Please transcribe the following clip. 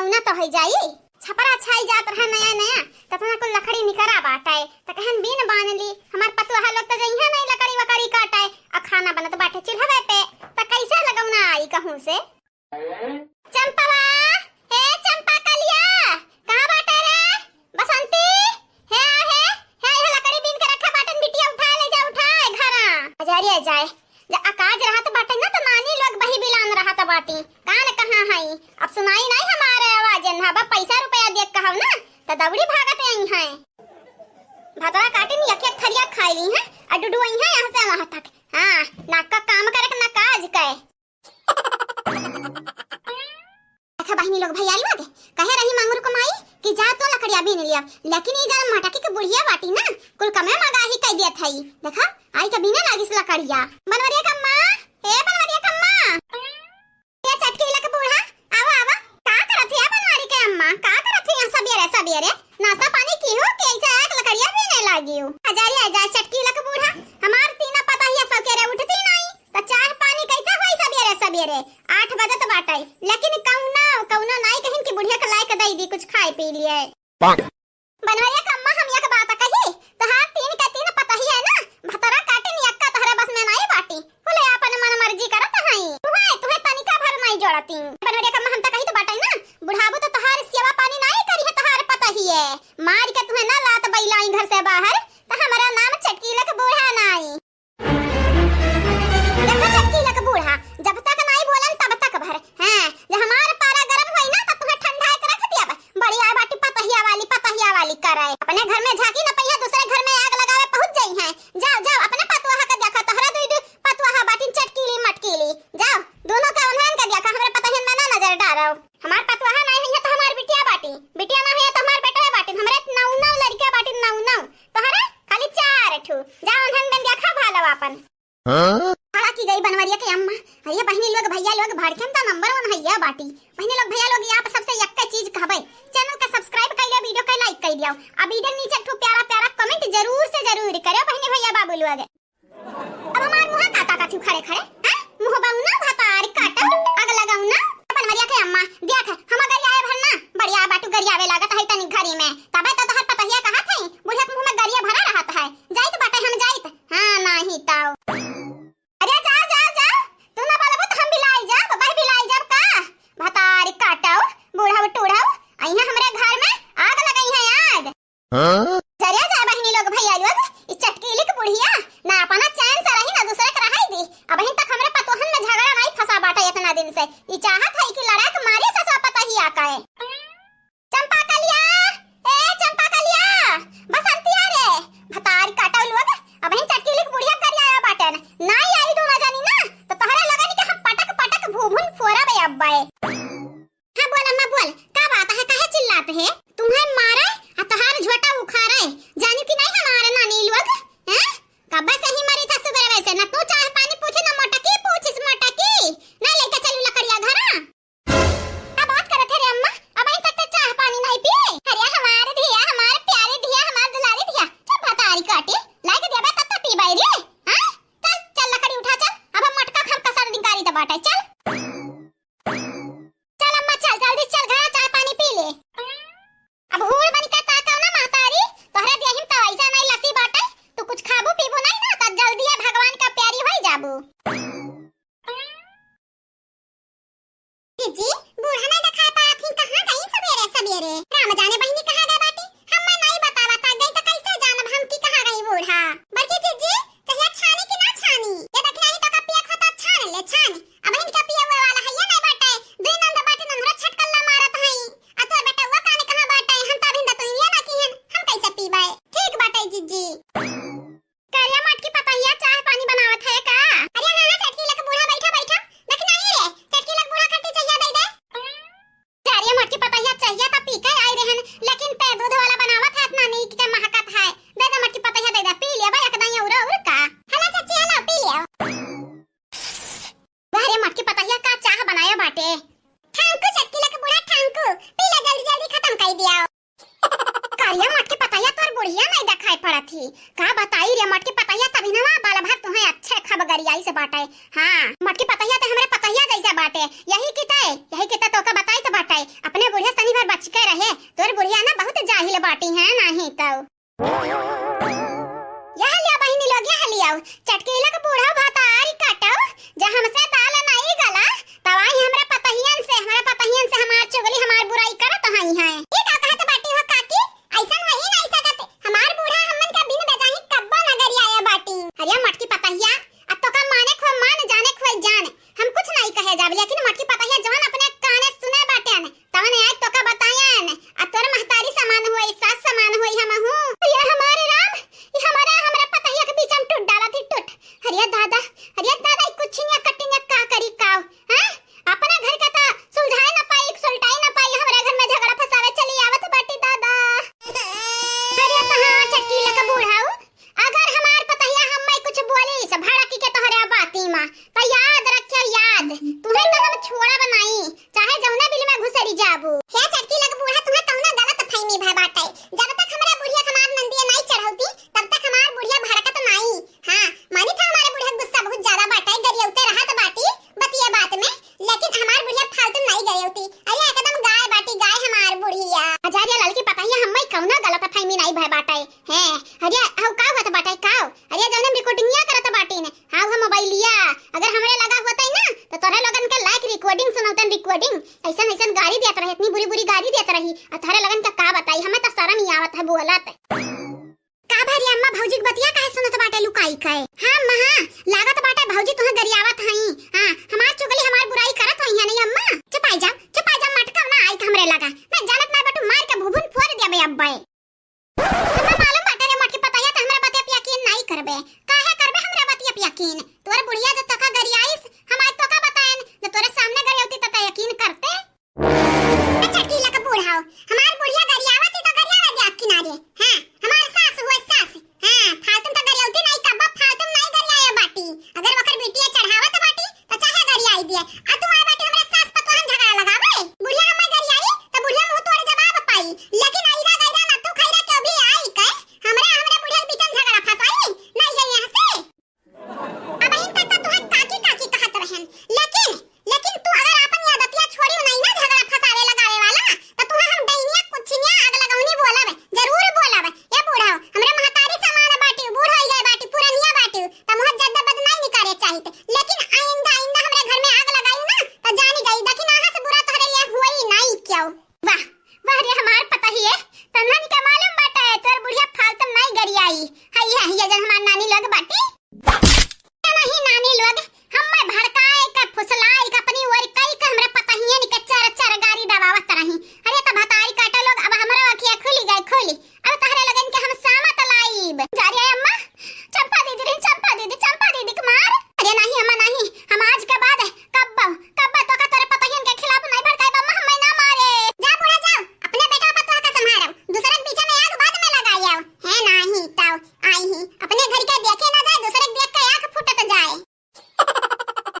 लगौना तो हो जाई। छपरा छाई जात रहा नया नया ततना को लकड़ी निकरा बाटाए त कहन बिन बानली हमार पतवा लोग त जइहा नहीं लकड़ी वकड़ी काटाए आ खाना बनत बाटे चूल्हा पे त कैसे लगौना आई कहूं से। चंपा हे चंपा कलिया कहां बाटे रे बसंती हे लकड़ी बिन के रखा बाटन बिटिया उठा ले जा उठाए घरा अजारी जाए जे आकाज रहत बाटे ना त नानी लोग बही बिलान रहत बाटी कान कहां हई अब सुनाई नहीं हमारे आवाज ना बा पैसा रुपया देख कहव ना त दौड़ी भागत आई है भतरा काटिन यके थरिया खाई ली है आ डुडू आई है यहां से वहां तक। हां नाक का काम करे ना काज कए अच्छा बहनी लोग भैया लोग कहे रही मांगुर कमाई कि जा तो लकड़िया बिन लिया लेकिन ई जान मटकी के बुढ़िया बाटी ना कुल कमे मगाही कह दिया थई देखा आई त बिना लागिस लकड़िया बनवरिया कम्मा हे बनवरिया कम्मा ये चटकी लक बूढ़ा आवा आवा का करत है बनवारी के अम्मा का करत है सबेरे सबेरे नाश्ता पानी की हो के ऐसे एक लकड़िया बिने लागी हो हजारी आ जा चटकी लक बूढ़ा हमार तीना पता ही सब के रे उठती नहीं त चाय पानी कैसे होई सबेरे सबेरे 8 बजे तो बाटाई लेकिन कौना नहीं कहिन की बुढ़िया के लायक दई दी कुछ खाए पी लिए बनवाया कम्मा हम यक बात कही तहार तीन का तीन पता ही है ना भतरा काटिन यक्का तहरा बस में नहीं बाटी बोले अपन मन मर्जी करत हई तुहे तनिका भर नहीं जोड़ती बनवाया कम्मा हम त कही तो बाटाई ना बुढ़ाबू तो तहार सेवा पानी नहीं करी है तहार पता ही है मार के तुहे ना लात बैलाई घर से बाहर त हमारा नाम चटकीलक बूढ़ा नहीं देखो चटकीलक बूढ़ा जब तक नहीं बोलन तब तक भर हां जे हमार पारा गरम होई ना त तुहे ठंडा के रख दिया बढ़िया बाटी पतहिया वाली कराए अपने घर में झांकी न पहिया दूसरे घर में आग लगावे पहुंच जाई है। जाओ जाओ अपने पतवाहा का देखा तोहरा दुई पतवाहा बाटी चटकीली मटकीली जाओ दोनों का उन्हन का देखा हमरे पतहिन में ना नजर डालो हमार पतवाहा नहीं है तो हमार बिटिया बाटी बिटिया ना है तो हमार बेटा बाटी हमरे नौ लड़का बाटी नौ तोहरा खाली 4 ठू जाओ उन्हन में देखा भालो अपन खड़ा की गई बनवरिया के अम्मा अरे बहनी लोग भैया लोग भड़कन का नंबर 1 हैया बाटी बहनी लोग भैया लोग आप सबसे एक चीज कहबै चैनल का सब्सक्राइब कर लियो वीडियो का लाइक कर दियो अब वीडियो नीचे ठू प्यारा प्यारा कमेंट जरूर से जरूर करियो बहनी भैया बाबू लोग। अब हमार मुंह काटा का खड़े खड़े हां मुंह बाऊ ना भातार काटा आग लगाऊ ना बनवरिया के अम्मा देख हम अगर आए भरना बढ़िया बाटू गरियावे लागत है तनी घरी में तबे तो तहर पतहिया कहा थे बुढ़िया के मुंह में गरिया भरा रहत है जाइत बाटे हम जाइत हां नहीं ताऊ अरे जा तू ना बोलबो तो हम बिलाई जा बाबा बिलाई जा का भतार काटाओ बूढ़ा टूढ़ा अइहा हमरे घर में आग लगाई है आग चलिए जा बहनी लोग भैया लोग इस चटकीली की बुढ़िया ना अपना चैन से रही ना दूसरे के रहाई दी अब हिन तक हमरे पतोहन में झगड़ा नहीं फंसा बाटा इतना दिन से ई चाहत है कि लड़ाई के मारे ससा पता ही आका है। चंपा कलिया बसंती रे भतार काटाओ लोग अब हिन चटकीली की बुढ़िया कर आया बाटन नहीं आई दो ना जानी ना तो तोहरा लगनी कि हम पटक भूभुन फोरा बे अब्बाए। हां बोल अम्मा बोल का बात है काहे चिल्लाते हैं तुम्हें मारे आ तहार झोटा उखाड़े जानी कि नहीं हमारे नानी लोग हैं कब से ही मरी था सुबह वैसे ना तू चाय पानी पूछे ना मोटकी पूछिस मोटकी ना लेके चलू लकड़िया घरा का बात करत है रे अम्मा अब अभी तक चाय पानी नहीं पिए अरे हमारे धिया हमारे प्यारे धिया हमारे दुलारी धिया चुप भतारी काटी लाके देबे तब तो पीबाई रे हां चल लकड़ी उठा चल अब हम मटका खम का सर निकारी तो बाटा चल अम्मा चल जल्दी चल घर चाय पानी पी ले अब हूड़ बन के ताका ना महतारी तोहरे देहिम तो ऐसा नहीं लसी बाटे तू कुछ खाबू पीबू नहीं ना त जल्दी है भगवान का प्यारी होई जाबू। जीजी बूढ़ा नहीं दिखा पा थी कहां गई सवेरे सवेरे राम जाने बहनी कहां गई बाटी हम नहीं बतावा ता गई तो कैसे जानब हम की कहां गई बूढ़ा बड़की जीजी कहिया छानी कि ना छानी ये देखना ही तो का पिया खाता छान ले छान अब इनका पिया हुआ वाला है ये नहीं बाटे दुई नंद बाटे नहरा छटकल्ला मारत हई अतो बेटा वो काने कहां बाटे हम ता भिंदा तो ये ना की हम कैसे पीबाए ठीक बाटे जीजी करिया मट की पतहिया चाय पानी बनावत है का अरे हां चटकी लक बूढ़ा बैठा लेकिन नहीं रे चटकी लक बूढ़ा कट्टी चाहिए दे दे गरियाई से बाटे। हाँ मटकी पतहिया तो हमरे पतहिया जैसा बाटे। यही किता तो का बताई तो बाटे। अपने बुढ़िया तनी भर बच के रहे। तोर बुढ़िया ना बहुत जाहिल बाटी है नहीं तो। यह लिया बहिनी लोग यह लिया चटकीला का बूढ़ा भातारी काटो जो हमसे दाल नहीं गला तवाई हमरा पतहियन से हमार चुगली हमार बुराई करत हई है। ये का कहत बाटी हो काकी ऐसा वही नहीं सकत हमार बूढ़ा हमन का बिन बेजाही कब्बो नगर आया बाटी। अरे मटकी पतहिया अब तो का माने खो मान जाने खो जाने हम कुछ नहीं कहे जाब लेकिन मटकी पतहिया जवन अपने काने सुने बाटे न तवन आज तो का बताया न अब तोर महतारी समान होई सास समान होई हम हूं। ये हमारे राम ये हमरा पतहिया के बीच में टूट डाला थी टूट। अरे दादा कुछ नहीं कटिंग का करी काव हैं अपने घर का ता सुलझाए ना पाई सुलटाई ना पाई हमारे घर में झगड़ा फसावे चली आवत बाटी दादा। अरे कहां चटकीला का बूढ़ाऊ अगर हमार पतहिया हम मैं कुछ बोली सब भाड़ा की के तोहरे बाती मां तो याद रखियो याद तुम्हें तो हम छोड़ा बनाई चाहे जौना बिल में घुसरी जाबू। हे चटकीला का बूढ़ा तुम्हें तौना गलत फहमी भय बाटे। जब तक हमरा बुढ़िया हमार नंदिया नहीं चढ़ौती तब तक हमार बुढ़िया भड़कत नहीं। हां मानी था हमारे बुढ़िया गुस्सा बहुत ज्यादा बाटे गरियौते रहत बाटी बतिया बात में लेकिन हमार बुढ़िया फालतू नहीं गरियौती। अरे एकदम गाय बाटी गाय हमार बुढ़िया अजारिया लड़की पतहिया हम मैं कौना गलत फहमी नहीं भय बाटे हैं। अरे हाउ का होत बाटे काव अरे जौन रिकॉर्डिंगिया करत बाटी ने हाउ हम मोबाइलिया अगर हमरे लगा होतै ना तो तोरे लोगन के लाइक रिकॉर्डिंग सुनौतन रिकॉर्डिंग ऐसन गाड़ी देत रही इतनी बुरी गाड़ी देत रही और थारे लगन का बताई हमें तो शर्म ही आवत है बोलत का भारी अम्मा भौजी के बतिया काहे सुनत बाटे लुकाई काहे। हां महा लागत बाटे भौजी तुहे गरियावत हई। हां हमार चुगली हमार बुराई करत हई नहीं अम्मा चुपाई जा मटका ना आई हमरे लगा मैं जानत ना बटू मार के भुभुन फोड़ देबे अब्बे। हमरा मालूम बाटे रे मटकी पतहिया त हमरा बतिया यकीन नहीं करबे काहे करबे हमरा बतिया यकीन तोर बुढ़िया जब तक गरियाईस हम आज तो का बताएन जब तोरे सामने गरियौती त यकीन करते। चटकीला का बूढ़ाओ हमार बुढ़िया गरियावत तो गरियावे दे किनारे। हां हमार सास हुए सास हां फालतू तो गरियौती नहीं कब्बा फालतू नहीं गरियाया बाटी